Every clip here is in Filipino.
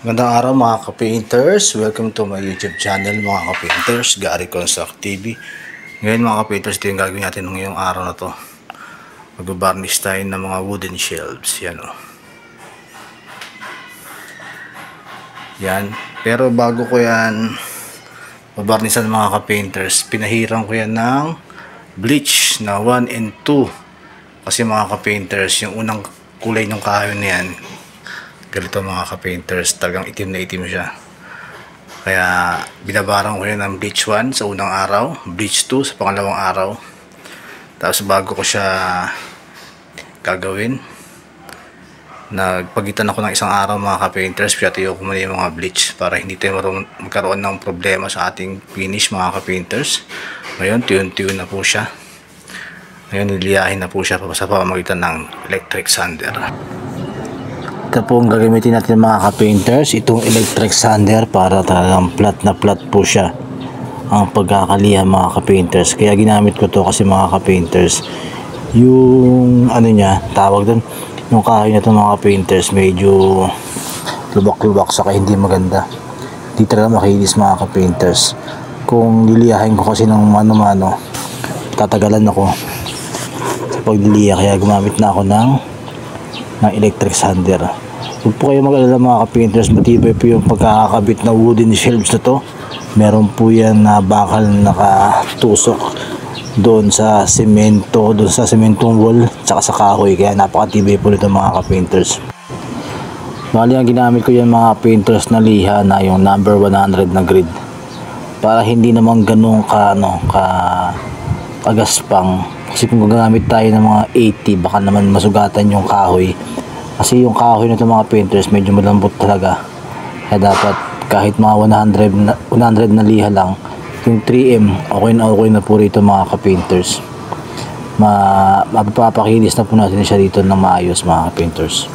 Magandang araw mga ka-painters. Welcome to my YouTube channel mga ka-painters, Gary Construct TV. Ngayon mga ka-painters, ito yung gagawin natin ngayong araw na to. Mag-varnish tayo ng mga wooden shelves. Yan o. Yan. Pero bago ko yan mabarnisan mga ka-painters, pinahiran ko yan ng bleach na 1 and 2. Kasi mga ka-painters, yung unang kulay ng kahoy na yan, ganito mga ka-painters, talagang itim na itim siya. Kaya binabaran ko yan ng bleach 1 sa unang araw, bleach 2 sa pangalawang araw. Tapos bago ko siya gagawin, nagpagitan ako ng isang araw mga ka-painters, pinatuyo ko muna yung mga bleach para hindi tayo magkaroon ng problema sa ating finish mga ka-painters. Ngayon tuyo-tuyo na po siya. Ngayon niliyahin na po siya sa pamamagitan ng electric sander. Ito po ang gagamitin natin mga ka-painters, itong electric sander, para talagang flat na flat po siya ang pagkakalihan mga ka-painters. Kaya ginamit ko to kasi mga ka-painters, yung ano niya, tawag doon, yung kahoy na ito mga ka-painters, medyo lubak-lubak saka hindi maganda. Hindi talaga makinis mga ka-painters. Kung liliyahin ko kasi ng mano-mano, tatagalan ako sa pagliliya, kaya gumamit na ako ng electric sander. Huwag po kayo mag-alala mga ka-painters, matibay po yung pagkakabit na wooden shelves na to. Meron po yan na bakal nakatusok doon sa semento, doon sa sementong wall tsaka sa kahoy, kaya napakatibay po nito mga ka-painters. Bali ang ginamit ko yan mga painters na liha na yung number 100 na grid, para hindi naman ganun kagaspang. Kasi kung gagamit tayo ng mga 80, baka naman masugatan yung kahoy. Kasi yung kahoy na ito mga painters, medyo malambot talaga. Kaya dapat kahit mga 100 na liha lang, yung 3M, okay na po rito mga ka-painters. Mapapakinis na po natin siya dito ng maayos mga ka-painters.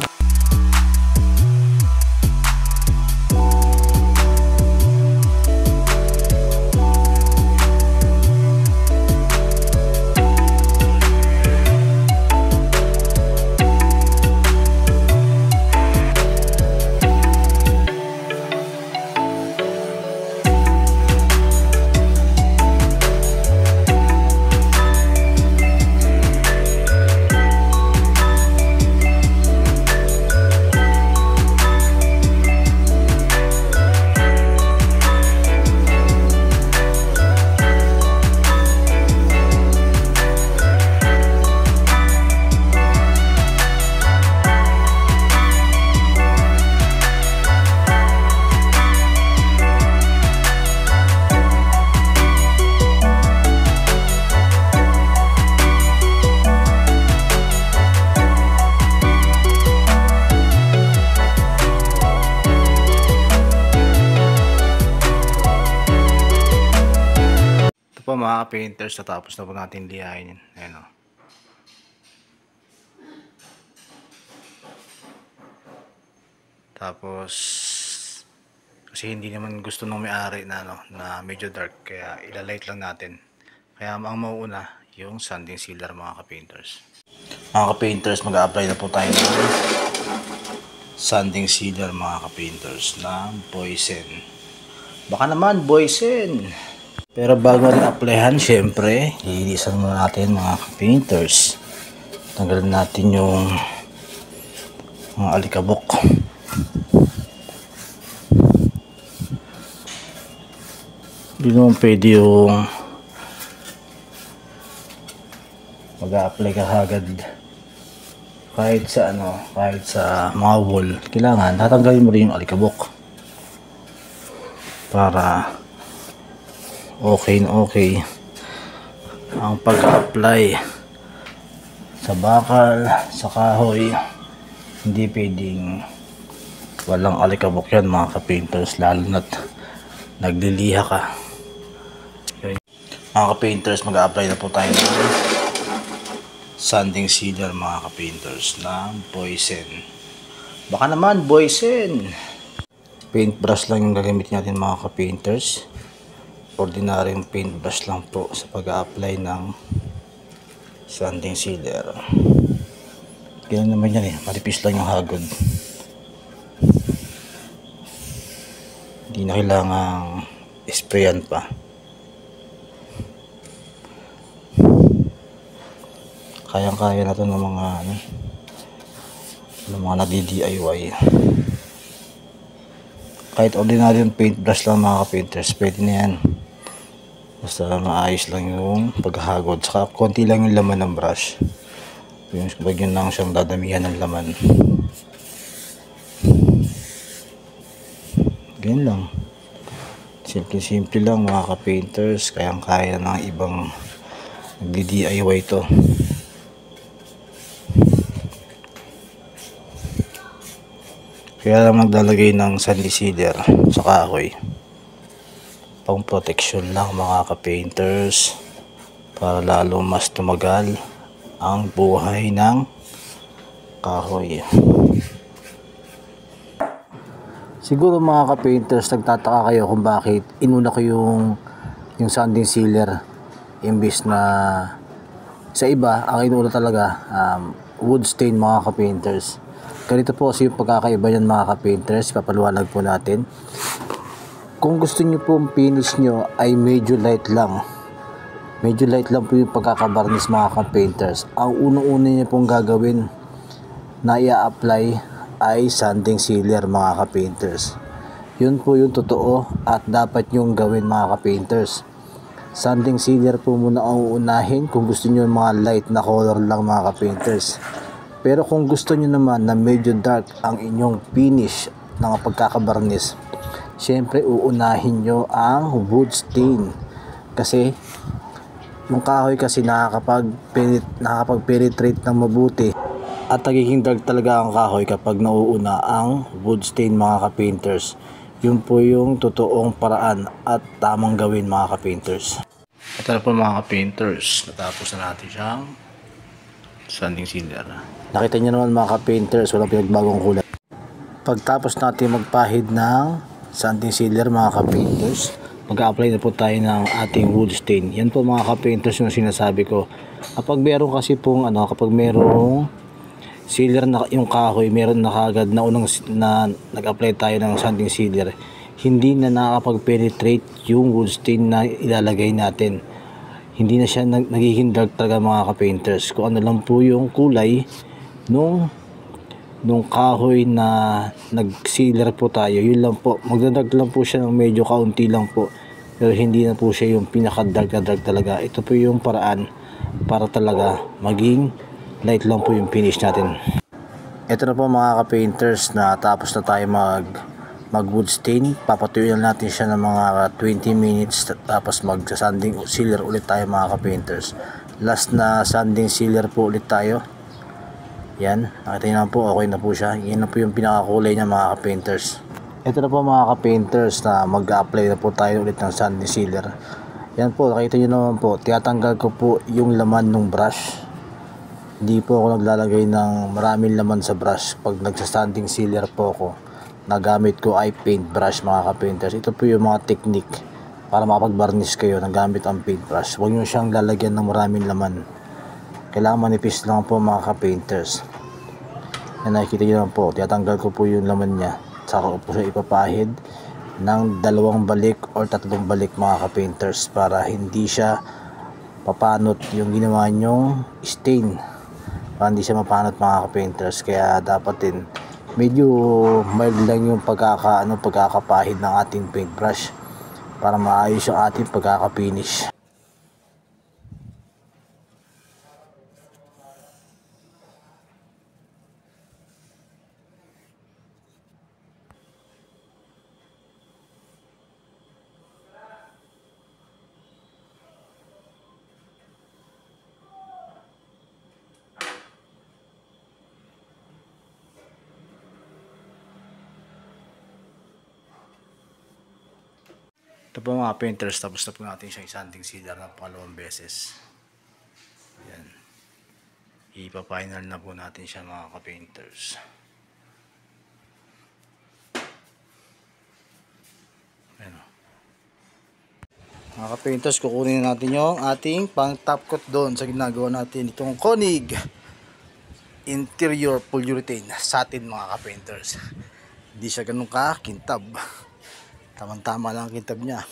Po mga painters, natapos na po natin lihain. Ayan o. Tapos kasi hindi naman gusto ng may-ari na na medyo dark, kaya ilalight lang natin. Kaya ang mauuna yung sanding sealer mga ka-painters. Mga ka-painters, mag-a-apply na po tayo ng sanding sealer mga ka-painters ng Boysen. Baka naman Boysen. Pero bago natin applyan, syempre, lilinisan muna natin mga painters. Tanggalin natin yung mga alikabok. Hindi naman pwede yung mag-a-apply ka agad kahit sa mga wall. Kailangan tatanggalin mo rin yung alikabok para okay ang pag-apply sa bakal, sa kahoy. Hindi pwedeng walang alikabok yan mga ka-painters, lalo na't nagliliha ka. Mga ka-painters, mag-a-apply na po tayo ng sanding sealer mga ka-painters ng Boysen. Baka naman Boysen. Paintbrush lang yung gagamitin natin mga ka-painters. Ordinaryong paintbrush lang po sa pag-a-apply ng sanding sealer. Ganyan naman yan eh, maripis lang yung hagod. Hindi na kailangang sprayan pa. Kayang-kaya na to ng mga nagdi-DIY. Kahit ordinary paintbrush lang mga ka-painters, pwede na yan. Basta maayos lang yung paghahagod, saka konti lang yung laman ng brush. Yung bagyan lang siyang dadamihan ng laman. Ganyan lang. Simple lang mga ka-painters, kayang-kaya ng ibang nagdi-DIY to. Kaya lang naglalagay ng sandy sealer sa kahoy. Pang protection lang mga ka-painters, para lalo mas tumagal ang buhay ng kahoy. Siguro mga ka-painters, nagtataka kayo kung bakit inuna ko yung sanding sealer imbis na sa iba. Ang inuna talaga wood stain mga ka-painters. Ganito po kasi yung pagkakaiba yan mga ka-painters, papaluwalag po natin. Kung gusto nyo po finish nyo ay medyo light lang po yung pagkakabarnis mga ka-painters. Ang unang-una nyo pong gagawin na i-apply ay sanding sealer mga ka-painters. Yun po yung totoo at dapat nyong gawin mga ka-painters. Sanding sealer po muna ang uunahin kung gusto nyo mga light na color lang mga ka-painters. Pero kung gusto nyo naman na medyo dark ang inyong finish ng pagkakabarnis, syempre uunahin nyo ang wood stain. Kasi yung kahoy kasi nakakapag-penetrate ng mabuti at nagiging dark talaga ang kahoy kapag nauuna ang wood stain mga ka-painters. Yun po yung totoong paraan at tamang gawin mga ka-painters. Ito na po mga ka-painters, natapos na natin siyang sanding sealer. Nakita nyo naman mga ka-painters, walang pinagbagong kulay. Pagtapos natin magpahid ng sanding sealer mga ka-painters, mag-a-apply na po tayo ng ating wood stain. Yan po mga ka-painters yung sinasabi ko. Kapag meron kasi pong kapag merong sealer na yung kahoy, meron na kagad na unang na nag-apply tayo ng sanding sealer, hindi na nakakapag-penetrate yung wood stain na ilalagay natin. Hindi na siya nagiging dark talaga mga ka-painters. Kung ano lang po yung kulay nung kahoy na nag-sealer po tayo, yun lang po. Magdadark lang po siya ng medyo kaunti lang po. Pero hindi na po siya yung pinaka-dark na dark talaga. Ito po yung paraan para talaga maging light lang po yung finish natin. Ito na po mga ka-painters, na tapos na tayo mag wood stain. Papatuyuin natin siya ng mga 20 minutes, tapos mag-sanding sealer ulit tayo mga ka-painters. Last na sanding sealer po ulit tayo. Yan, nakita nyo na po, okay na po siya. Yan na po yung pinakakulay niya mga ka-painters. Ito na po mga ka-painters, na mag-apply na po tayo ulit ng sanding sealer. Yan po, nakita nyo naman po, tinatanggal ko po yung laman ng brush. Hindi po ako naglalagay ng maraming laman sa brush. Pag nagsa-sanding sealer po ako, nagamit ko ay paintbrush mga ka-painters. Ito po yung mga technique para makapag-varnish kayo na gamit ang paintbrush. Huwag nyo siyang lalagyan ng maraming laman. Kailangan manipis lang po mga ka-painters. Yan, nakikita nyo lang po, tinatanggal ko po yung laman niya. Saka ko po siya ipapahid ng 2 balik or 3 balik mga ka-painters, para hindi siya papanot yung ginawa nyong stain. Para hindi siya mapanot mga ka-painters. Kaya dapat din medyo mild lang yung pagkakapahid ng ating paintbrush para maayos yung ating pagkaka-finish. Ito po mga painters, tapos na po natin siyang sanding sealer na pangalawang beses. Yan. Ipa-final na po natin siya mga ka-painters. Ayan o. Mga ka-painters, kukunin na natin yung ating pang top coat doon sa ginagawa natin itong Konig interior polyurethane satin mga ka-painters. Hindi siya ganun ka kintab. Tamang-tama lang ang kintab niya.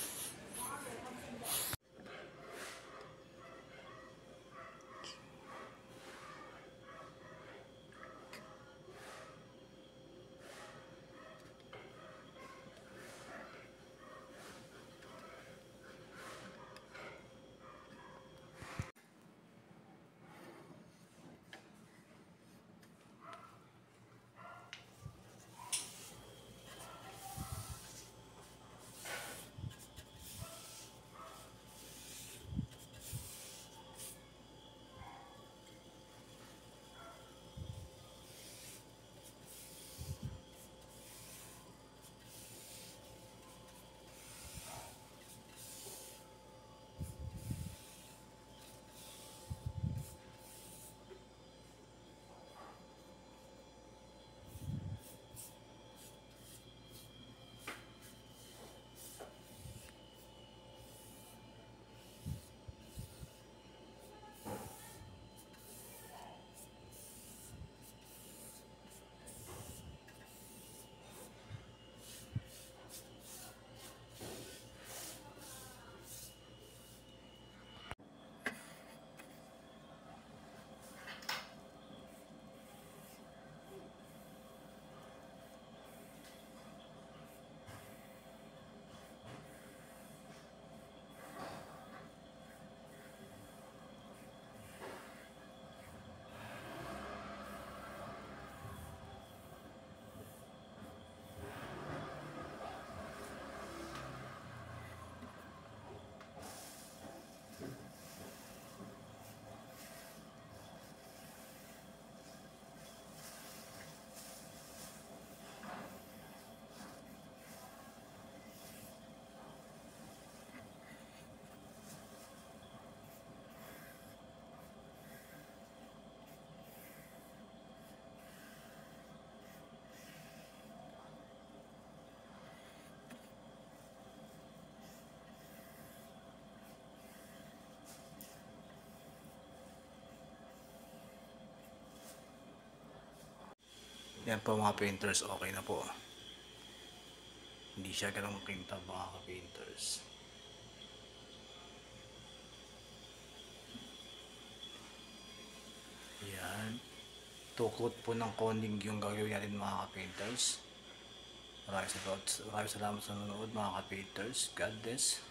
Yan po mga painters, okay na po. Hindi siya ganong kintab mga ka-painters. Yan. Tukot po ng koning yung gagawin natin mga ka-painters. Maraming salamat sa nanonood mga ka-painters. God bless.